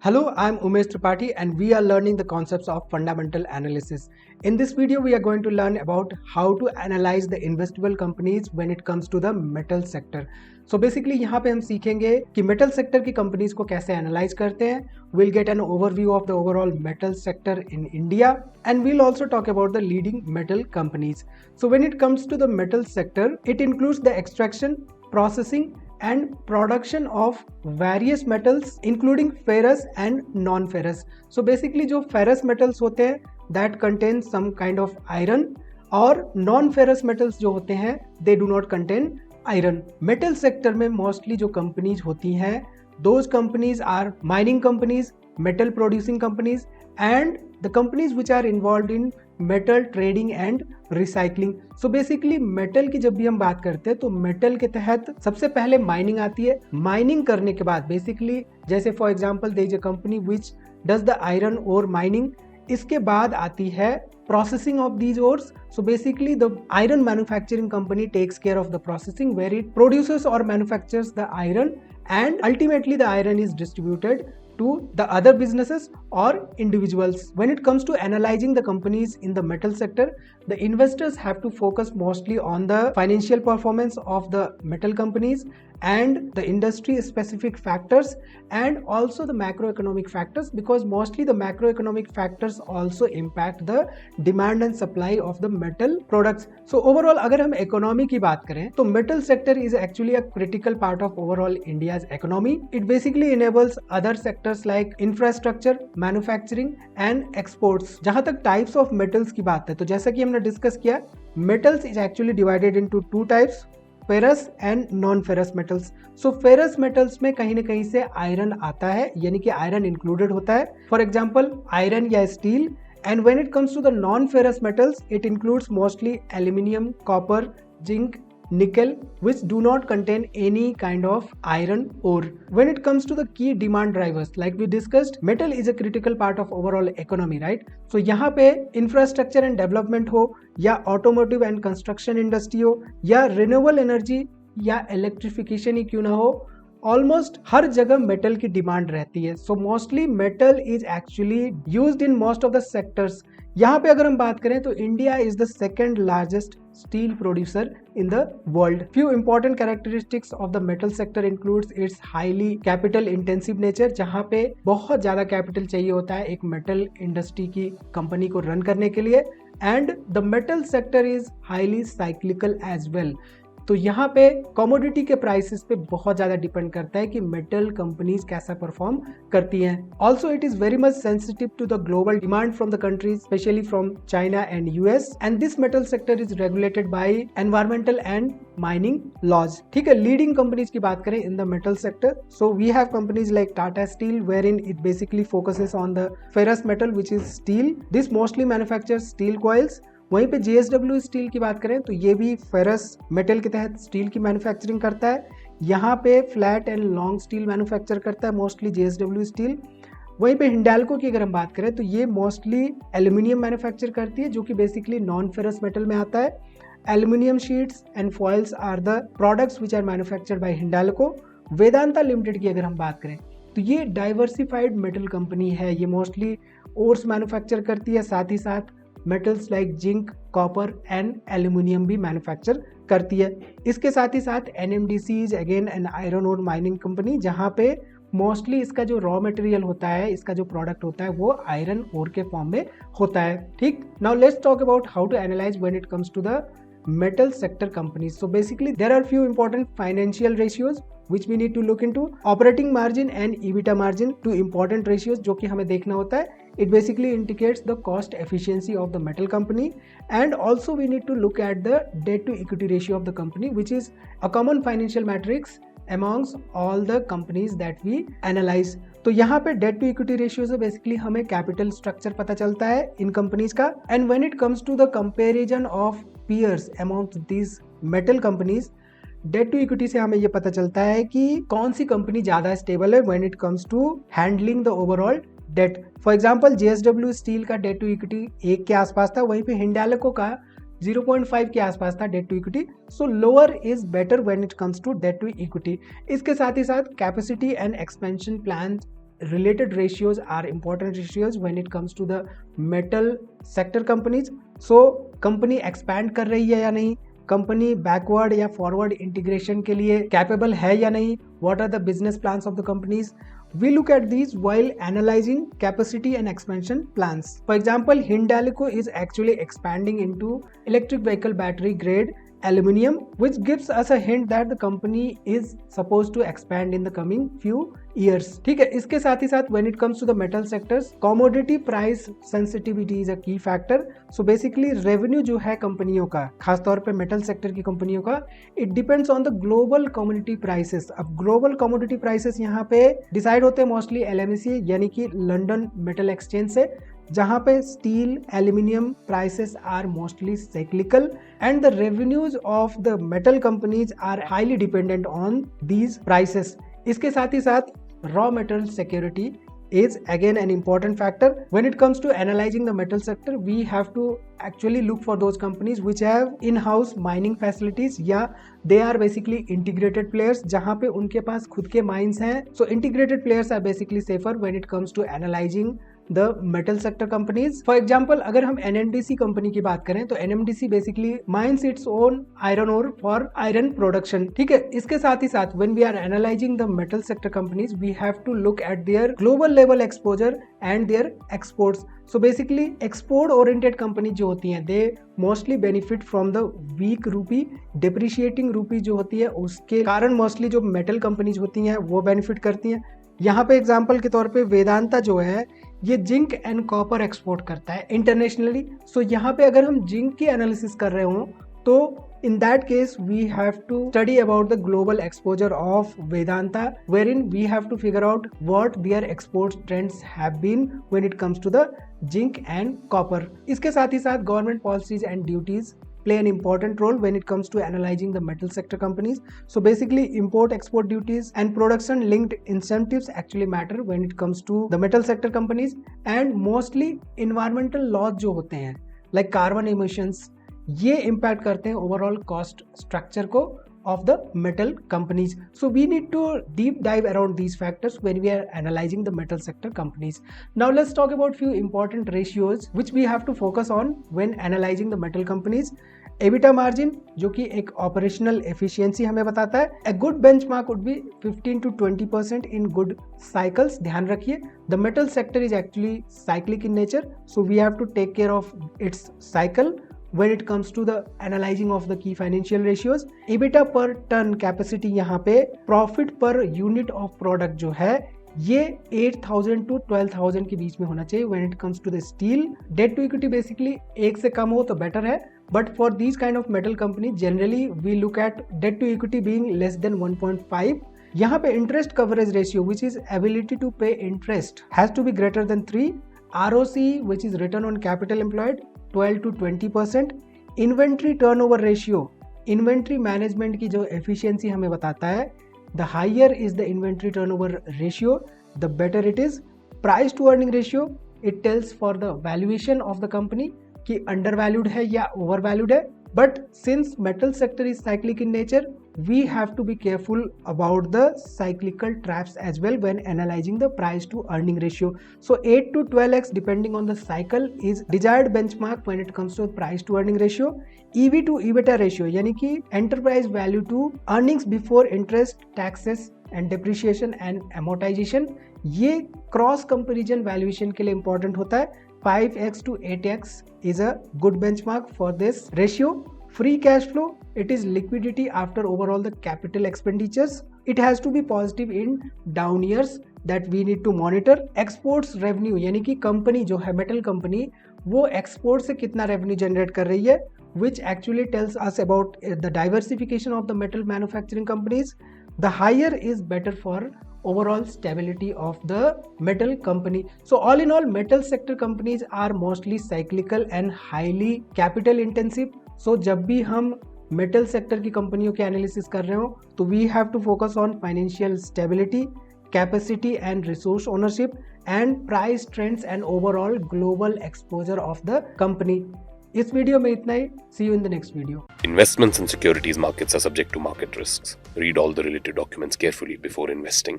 Hello, I'm Umesh Tripathi and we are learning the concepts of fundamental analysis. In this video, we are going to learn about how to analyze the investable companies when it comes to the metal sector. So basically यहाँ पे हम सीखेंगे कि metal sector की companies को कैसे analyze करते हैं. We'll get an overview of the overall metal sector in India and we'll also talk about the leading metal companies. So when it comes to the metal sector, it includes the extraction, processing and production of various metals including ferrous and non-ferrous. So basically जो ferrous metals होते हैं that contain some kind of iron और non-ferrous metals जो होते हैं they do not contain iron. Metal sector में mostly जो companies होती हैं those companies are mining companies, metal producing companies and the companies which are involved in metal trading and recycling. So basically metal की जब भी हम बात करते हैं तो मेटल के तहत सबसे पहले माइनिंग आती है. माइनिंग करने के बाद बेसिकली जैसे for example there is a company which does the iron ore mining. इसके बाद आती है processing of these ores. So basically the iron manufacturing company takes care of the processing where it produces or manufactures the iron and ultimately the iron is distributed to the other businesses or individuals. When it comes to analyzing the companies in the metal sector, the investors have to focus mostly on the financial performance of the metal companies and the industry specific factors and also the macroeconomic factors because mostly the macroeconomic factors also impact the demand and supply of the metal products. So overall अगर हम economy की बात करें तो metal sector is actually a critical part of overall India's economy. It basically enables other sectors like infrastructure, manufacturing and exports. जहां तक types of metals की बात है तो जैसा कि हमने डिस्कस किया metals is actually divided into two types, ferrous and non ferrous metals. So ferrous metals में कहीं ना कहीं से आयरन आता है यानी कि आयरन इंक्लूडेड होता है फॉर एग्जांपल आयरन या steel. And when it comes to the non ferrous metals it includes mostly aluminium, copper, zinc, nickel which do not contain any kind of iron ore. When it comes to the key demand drivers like we discussed, metal is a critical part of overall economy, right? So यहाँ पे infrastructure and development हो या automotive and construction industry हो या renewable energy या electrification ही क्यों ना हो, ऑलमोस्ट हर जगह मेटल की डिमांड रहती है. So mostly metal is actually used in most of the sectors. यहाँ पे अगर हम बात करें तो India is the second largest steel producer in the world. Few important characteristics of the metal sector includes it's highly capital intensive nature जहाँ पे बहुत ज्यादा कैपिटल चाहिए होता है एक मेटल इंडस्ट्री की कंपनी को रन करने के लिए. And the metal sector is highly cyclical as well. तो यहाँ पे कमोडिटी के प्राइसेस पे बहुत ज्यादा डिपेंड करता है कि मेटल कंपनीज कैसा परफॉर्म करती हैं. Also it is very much sensitive to the global demand from the countries specially from China and US and this metal sector is regulated by environmental and mining laws. ठीक है, leading companies की बात करें in the metal sector so we have companies like Tata Steel where in it basically focuses on the ferrous metal which is steel. This mostly manufactures steel coils. वहीं पे JSW steel की बात करें तो ये भी फेरस मेटल के तहत स्टील की मैन्युफैक्चरिंग करता है. यहाँ पे flat and long steel manufacture करता है मोस्टली JSW स्टील. वहीं पे हिंडाल्को की अगर हम बात करें तो ये मोस्टली एल्यूमिनियम मैन्युफैक्चर करती है जो कि बेसिकली नॉन फेरस मेटल में आता है. Aluminium sheets and foils are the products which are manufactured by Hindalco. Vedanta Limited की अगर हम बात करें तो ये डाइवर्सिफाइड मेटल कंपनी है. ये मोस्टली ओर्स मैन्युफैक्चर करती है साथ ही साथ metals like zinc, copper and aluminium भी मैन्युफैक्चर करती है. इसके साथ ही साथ NMDC is again an iron ore mining company जहां पे मोस्टली इसका जो रॉ मटेरियल होता है, इसका जो प्रोडक्ट होता है वो आयरन ओर के फॉर्म में होता है. ठीक, now let's talk about how to analyse when it comes to the metal sector companies. So basically there are few important financial ratios which we need to look into. Operating margin and EBITDA margin, two important ratios जो कि हमें देखना होता है. It basically indicates the cost efficiency of the metal company and also we need to look at the debt to equity ratio of the company which is a common financial matrix amongst all the companies that we analyze. तो यहाँ पे debt to equity ratio से basically हमें capital structure पता चलता है in companies का. And when it comes to the comparison of peers among these metal companies, debt to equity से हमें ये पता चलता है कि कौन सी कंपनी ज्यादा स्टेबल है when it comes to handling the overall debt. For example JSW steel का डेट टू इक्विटी 1 के आसपास था, वहीं पे हिंडाल्को का 0.5 के आसपास था debt to equity. So lower is better when it comes to debt to equity. इसके साथ ही साथ capacity and expansion plan related ratios are important ratios when it comes to the metal sector companies. So company expand कर रही है या नहीं, company backward या फॉरवर्ड इंटीग्रेशन के लिए कैपेबल है या नहीं, what are the business plans of the companies. We look at these while analyzing capacity and expansion plans. For example, Hindalco is actually expanding into electric vehicle battery grade aluminum, which gives us a hint that the company is supposed to expand in the coming few years. ठीक है, इसके साथ ही साथ when it comes to the metal sectors, commodity price sensitivity is a key factor. So basically revenue जो है कंपनियों का, खासतौर पे मेटल सेक्टर की कंपनियों का, it depends on the global commodity prices. अब global commodity prices यहाँ पे डिसाइड होते हैं मोस्टली LMEC यानी कि लंदन मेटल एक्सचेंज से, जहां पे steel aluminium prices are mostly cyclical and the revenues of the metal companies are highly dependent on these prices. इसके साथ ही साथ raw material security is again an important factor. When it comes to analyzing the metal sector, we have to actually look for those companies which have in-house mining facilities या they are basically integrated players जहाँ पे उनके पास खुद के mines हैं. So integrated players are basically safer when it comes to analyzing the metal sector companies. For example, अगर हम NMDC company की बात करें तो NMDC basically mines its own iron ore for iron production. ठीक है, इसके साथ ही साथ when we are analyzing the metal sector companies, we have to look at their global level exposure and their exports. So basically export oriented company जो होती हैं they mostly benefit from the weak rupee. Depreciating rupee जो होती है उसके कारण mostly जो metal companies होती हैं वो benefit करती हैं. यहाँ पे एग्जाम्पल के तौर पे वेदांता जो है ये जिंक एंड कॉपर एक्सपोर्ट करता है इंटरनेशनली. सो यहाँ पे अगर हम जिंक की एनालिसिस कर रहे हो तो in that case we have to study about the global exposure of Vedanta, wherein we have to figure out what their export trends have been when it comes to the zinc and copper. इसके साथ ही साथ government policies and duties play an important role when it comes to analyzing the metal sector companies. So basically import export duties and production linked incentives actually matter when it comes to the metal sector companies, and mostly environmental laws जो होते हैं like carbon emissions ये impact करते हैं overall cost structure को of the metal companies. So we need to deep dive around these factors when we are analyzing the metal sector companies. Now let's talk about few important ratios which we have to focus on when analyzing the metal companies. EBITDA margin जो कि एक operational efficiency हमें बताता है. A good benchmark would be 15 to 20% in good cycles. ध्यान रखिए, the metal sector is actually cyclic in nature, so we have to take care of its cycle when it comes to the analyzing of the key financial ratios. EBITDA per ton capacity यहाँ पे profit per unit of product जो है ये 8,000 to 12,000 के बीच में होना चाहिए when it comes to the steel. Debt to equity basically एक से कम हो तो better है, but for these kind of metal company generally we look at debt to equity being less than 1.5. यहाँ पे interest coverage ratio which is ability to pay interest has to be greater than 3. ROC which is return on capital employed 12 to 20%. Inventory turnover ratio, inventory management की जो efficiency हमें बताता है, the higher is the inventory turnover ratio, the better it is. Price to earning ratio, it tells for the valuation of the company कि undervalued है या overvalued है. But since metal sector is cyclic in nature, we have to be careful about the cyclical traps as well when analyzing the price to earning ratio. So 8 to 12x depending on the cycle is desired benchmark when it comes to price to earning ratio. EV to EBITDA ratio यानी कि enterprise value to earnings before interest, taxes and depreciation and amortization, ये cross comparison valuation के लिए important होता है. 5x to 8x is a good benchmark for this ratio. Free cash flow, it is liquidity after overall the capital expenditures. It has to be positive in down years that we need to monitor. Exports revenue यानी कि company जो है metal company वो export से कितना revenue generate कर रही है, which actually tells us about the diversification of the metal manufacturing companies. The higher is better for overall stability of the metal company. So all in all, metal sector companies are mostly cyclical and highly capital intensive. So जब भी हम metal sector की कंपनियों के analysis कर रहे हो तो we have to focus on financial stability, capacity and resource ownership and price trends and overall global exposure of the company. इस वीडियो में इतना ही. See you in the next video. Investments in securities markets are subject to market risks. Read all the related documents carefully before investing.